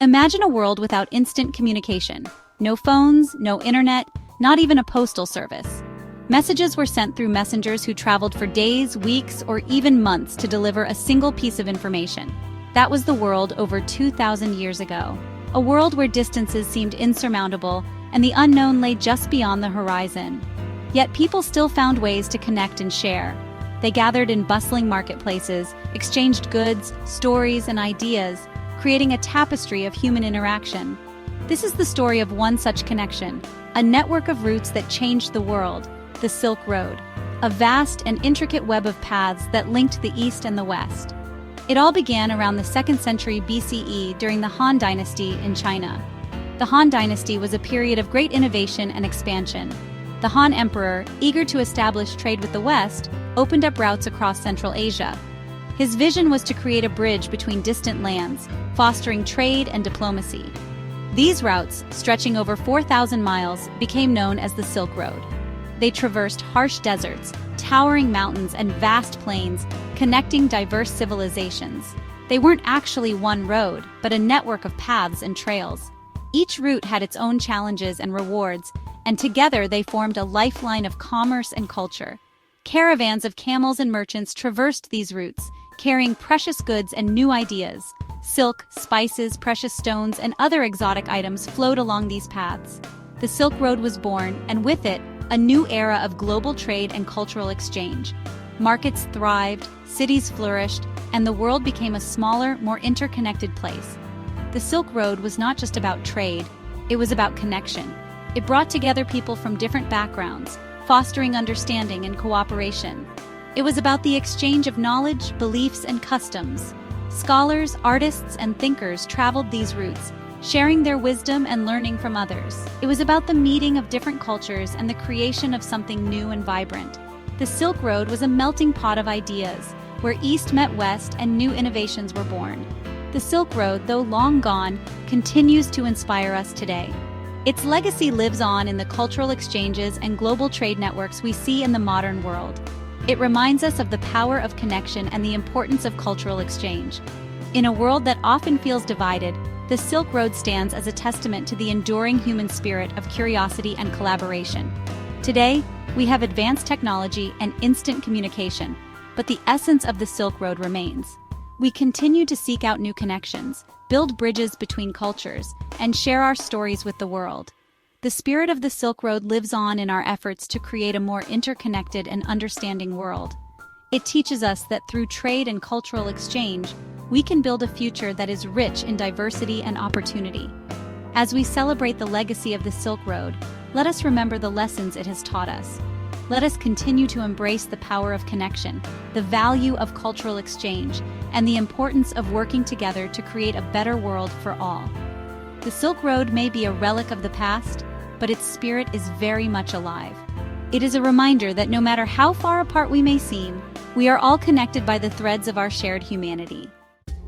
Imagine a world without instant communication. No phones, no internet, not even a postal service. Messages were sent through messengers who traveled for days, weeks, or even months to deliver a single piece of information. That was the world over 2,000 years ago. A world where distances seemed insurmountable and the unknown lay just beyond the horizon. Yet people still found ways to connect and share. They gathered in bustling marketplaces, exchanged goods, stories, and ideas, creating a tapestry of human interaction. This is the story of one such connection, a network of routes that changed the world, the Silk Road, a vast and intricate web of paths that linked the East and the West. It all began around the 2nd century BCE during the Han Dynasty in China. The Han Dynasty was a period of great innovation and expansion. The Han Emperor, eager to establish trade with the West, opened up routes across Central Asia. His vision was to create a bridge between distant lands, fostering trade and diplomacy. These routes, stretching over 4,000 miles, became known as the Silk Road. They traversed harsh deserts, towering mountains, and vast plains, connecting diverse civilizations. They weren't actually one road, but a network of paths and trails. Each route had its own challenges and rewards, and together they formed a lifeline of commerce and culture. Caravans of camels and merchants traversed these routes, carrying precious goods and new ideas. Silk, spices, precious stones, and other exotic items flowed along these paths. The Silk Road was born, and with it, a new era of global trade and cultural exchange. Markets thrived, cities flourished, and the world became a smaller, more interconnected place. The Silk Road was not just about trade, it was about connection. It brought together people from different backgrounds, fostering understanding and cooperation. It was about the exchange of knowledge, beliefs, and customs. Scholars, artists, and thinkers traveled these routes, sharing their wisdom and learning from others. It was about the meeting of different cultures and the creation of something new and vibrant. The Silk Road was a melting pot of ideas, where East met West and new innovations were born. The Silk Road, though long gone, continues to inspire us today. Its legacy lives on in the cultural exchanges and global trade networks we see in the modern world. It reminds us of the power of connection and the importance of cultural exchange. In a world that often feels divided, the Silk Road stands as a testament to the enduring human spirit of curiosity and collaboration. Today, we have advanced technology and instant communication, but the essence of the Silk Road remains. We continue to seek out new connections, build bridges between cultures, and share our stories with the world. The spirit of the Silk Road lives on in our efforts to create a more interconnected and understanding world. It teaches us that through trade and cultural exchange, we can build a future that is rich in diversity and opportunity. As we celebrate the legacy of the Silk Road, let us remember the lessons it has taught us. Let us continue to embrace the power of connection, the value of cultural exchange, and the importance of working together to create a better world for all. The Silk Road may be a relic of the past, but its spirit is very much alive. It is a reminder that no matter how far apart we may seem, we are all connected by the threads of our shared humanity.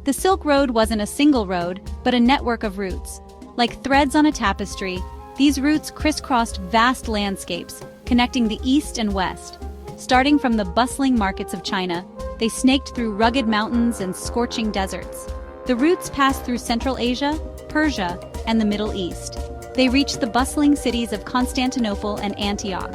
The Silk Road wasn't a single road, but a network of routes. Like threads on a tapestry, these routes crisscrossed vast landscapes, connecting the East and West. Starting from the bustling markets of China, they snaked through rugged mountains and scorching deserts. The routes passed through Central Asia, Persia, and the Middle East. They reached the bustling cities of Constantinople and Antioch.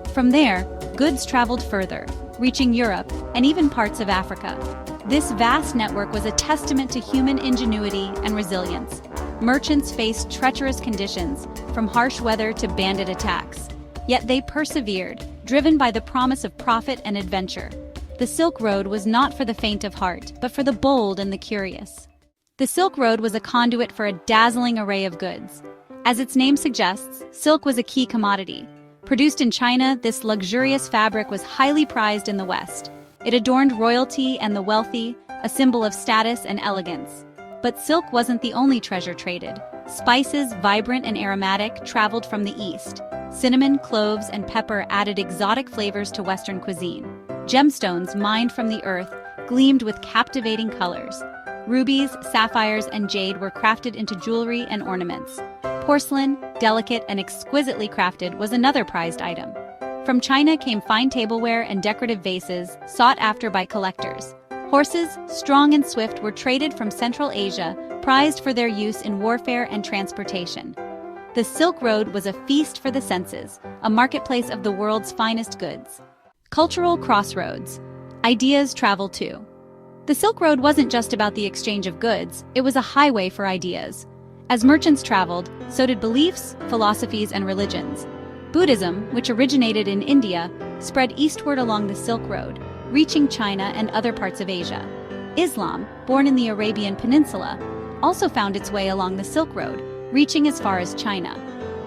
From there, goods traveled further, reaching Europe and even parts of Africa. This vast network was a testament to human ingenuity and resilience. Merchants faced treacherous conditions, from harsh weather to bandit attacks. Yet they persevered, driven by the promise of profit and adventure. The Silk Road was not for the faint of heart, but for the bold and the curious. The Silk Road was a conduit for a dazzling array of goods. As its name suggests, silk was a key commodity. Produced in China, this luxurious fabric was highly prized in the West. It adorned royalty and the wealthy, a symbol of status and elegance. But silk wasn't the only treasure traded. Spices, vibrant and aromatic, traveled from the East. Cinnamon, cloves, and pepper added exotic flavors to Western cuisine. Gemstones, mined from the earth, gleamed with captivating colors. Rubies, sapphires, and jade were crafted into jewelry and ornaments. Porcelain, delicate and exquisitely crafted, was another prized item. From China came fine tableware and decorative vases, sought after by collectors. Horses, strong and swift, were traded from Central Asia, prized for their use in warfare and transportation. The Silk Road was a feast for the senses, a marketplace of the world's finest goods. Cultural crossroads. Ideas travel too. The Silk Road wasn't just about the exchange of goods, it was a highway for ideas. As merchants traveled, so did beliefs, philosophies, and religions. Buddhism, which originated in India, spread eastward along the Silk Road, reaching China and other parts of Asia. Islam, born in the Arabian Peninsula, also found its way along the Silk Road, reaching as far as China.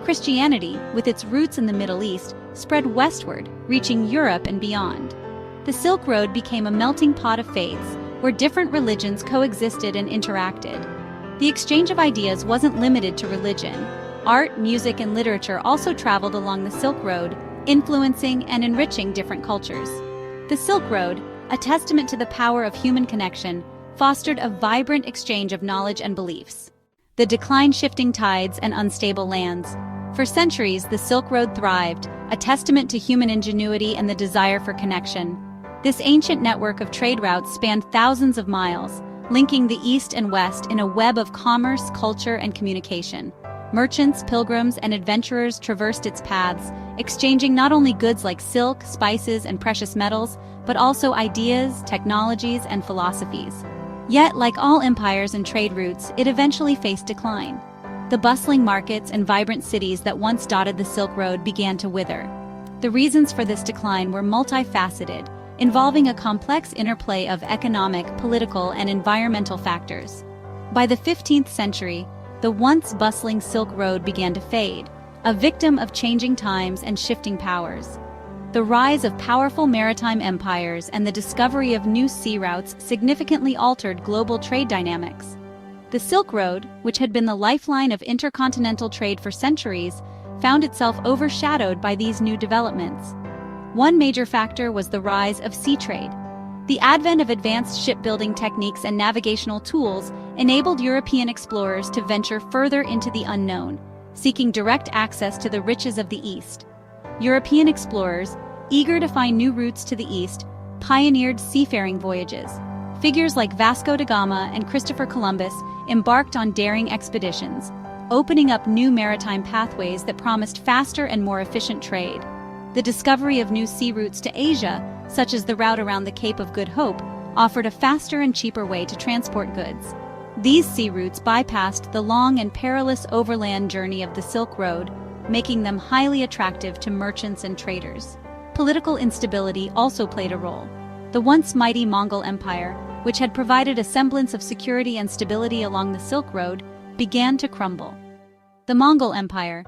Christianity, with its roots in the Middle East, spread westward, reaching Europe and beyond. The Silk Road became a melting pot of faiths, where different religions coexisted and interacted. The exchange of ideas wasn't limited to religion. Art, music, and literature also traveled along the Silk Road, influencing and enriching different cultures. The Silk Road, a testament to the power of human connection, fostered a vibrant exchange of knowledge and beliefs. The decline, shifting tides, and unstable lands. For centuries, the Silk Road thrived, a testament to human ingenuity and the desire for connection. This ancient network of trade routes spanned thousands of miles, linking the East and West in a web of commerce, culture, and communication. Merchants, pilgrims, and adventurers traversed its paths, exchanging not only goods like silk, spices, and precious metals, but also ideas, technologies, and philosophies. Yet, like all empires and trade routes, it eventually faced decline. The bustling markets and vibrant cities that once dotted the Silk Road began to wither. The reasons for this decline were multifaceted, involving a complex interplay of economic, political, and environmental factors. By the 15th century, the once bustling Silk Road began to fade, a victim of changing times and shifting powers. The rise of powerful maritime empires and the discovery of new sea routes significantly altered global trade dynamics. The Silk Road, which had been the lifeline of intercontinental trade for centuries, found itself overshadowed by these new developments. One major factor was the rise of sea trade. The advent of advanced shipbuilding techniques and navigational tools enabled European explorers to venture further into the unknown, seeking direct access to the riches of the East. European explorers, eager to find new routes to the East, pioneered seafaring voyages. Figures like Vasco da Gama and Christopher Columbus embarked on daring expeditions, opening up new maritime pathways that promised faster and more efficient trade. The discovery of new sea routes to Asia, such as the route around the Cape of Good Hope, offered a faster and cheaper way to transport goods. These sea routes bypassed the long and perilous overland journey of the Silk Road, making them highly attractive to merchants and traders. Political instability also played a role. The once mighty Mongol Empire, which had provided a semblance of security and stability along the Silk Road, began to crumble. The Mongol Empire,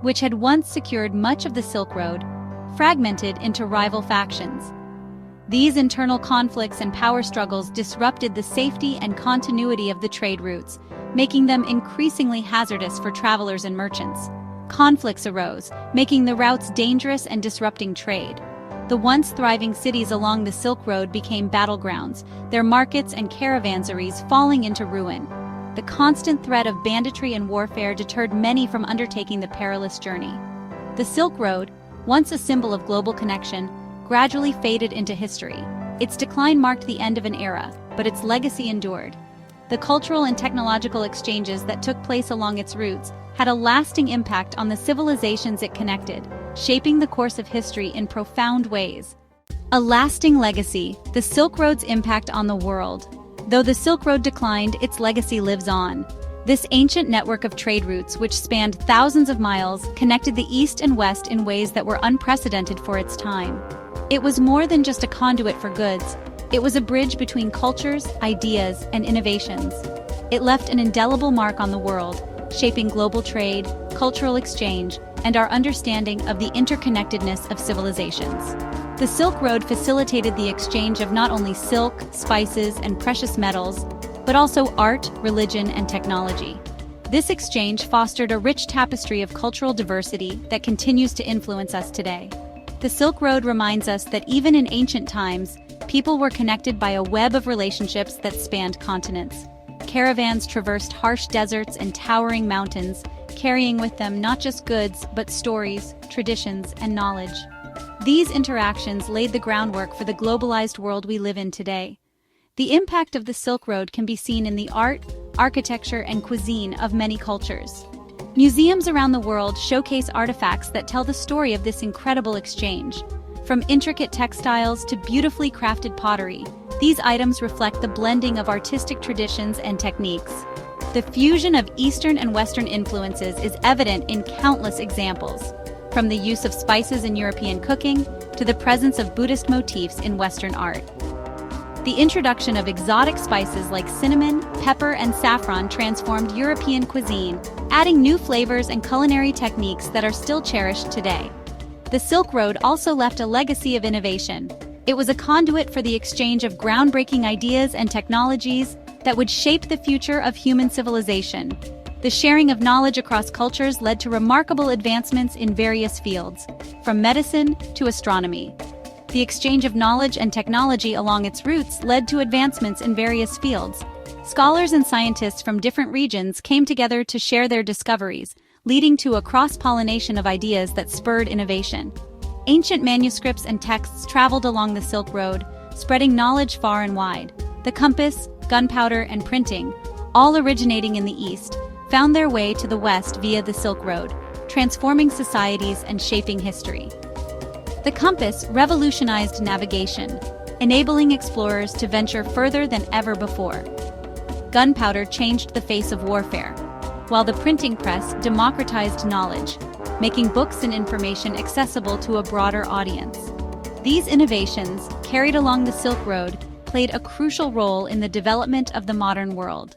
which had once secured much of the Silk Road, fragmented into rival factions. These internal conflicts and power struggles disrupted the safety and continuity of the trade routes, making them increasingly hazardous for travelers and merchants. Conflicts arose, making the routes dangerous and disrupting trade. The once thriving cities along the Silk Road became battlegrounds, their markets and caravansaries falling into ruin. The constant threat of banditry and warfare deterred many from undertaking the perilous journey. The Silk Road, once a symbol of global connection, gradually faded into history. Its decline marked the end of an era, but its legacy endured. The cultural and technological exchanges that took place along its routes had a lasting impact on the civilizations it connected, shaping the course of history in profound ways. A lasting legacy, the Silk Road's impact on the world. Though the Silk Road declined, its legacy lives on. This ancient network of trade routes, which spanned thousands of miles, connected the East and West in ways that were unprecedented for its time. It was more than just a conduit for goods. It was a bridge between cultures, ideas, and innovations. It left an indelible mark on the world, shaping global trade, cultural exchange, and our understanding of the interconnectedness of civilizations. The Silk Road facilitated the exchange of not only silk, spices, and precious metals, but also art, religion, and technology. This exchange fostered a rich tapestry of cultural diversity that continues to influence us today. The Silk Road reminds us that even in ancient times, people were connected by a web of relationships that spanned continents. Caravans traversed harsh deserts and towering mountains, carrying with them not just goods, but stories, traditions, and knowledge. These interactions laid the groundwork for the globalized world we live in today. The impact of the Silk Road can be seen in the art, architecture, and cuisine of many cultures. Museums around the world showcase artifacts that tell the story of this incredible exchange. From intricate textiles to beautifully crafted pottery, these items reflect the blending of artistic traditions and techniques. The fusion of Eastern and Western influences is evident in countless examples, from the use of spices in European cooking to the presence of Buddhist motifs in Western art. The introduction of exotic spices like cinnamon, pepper, and saffron transformed European cuisine, adding new flavors and culinary techniques that are still cherished today. The Silk Road also left a legacy of innovation. It was a conduit for the exchange of groundbreaking ideas and technologies that would shape the future of human civilization. The sharing of knowledge across cultures led to remarkable advancements in various fields, from medicine to astronomy. The exchange of knowledge and technology along its routes led to advancements in various fields. Scholars and scientists from different regions came together to share their discoveries, leading to a cross-pollination of ideas that spurred innovation. Ancient manuscripts and texts traveled along the Silk Road, spreading knowledge far and wide. The compass, gunpowder, and printing, all originating in the East, found their way to the West via the Silk Road, transforming societies and shaping history. The compass revolutionized navigation, enabling explorers to venture further than ever before. Gunpowder changed the face of warfare, while the printing press democratized knowledge, making books and information accessible to a broader audience. These innovations, carried along the Silk Road, played a crucial role in the development of the modern world.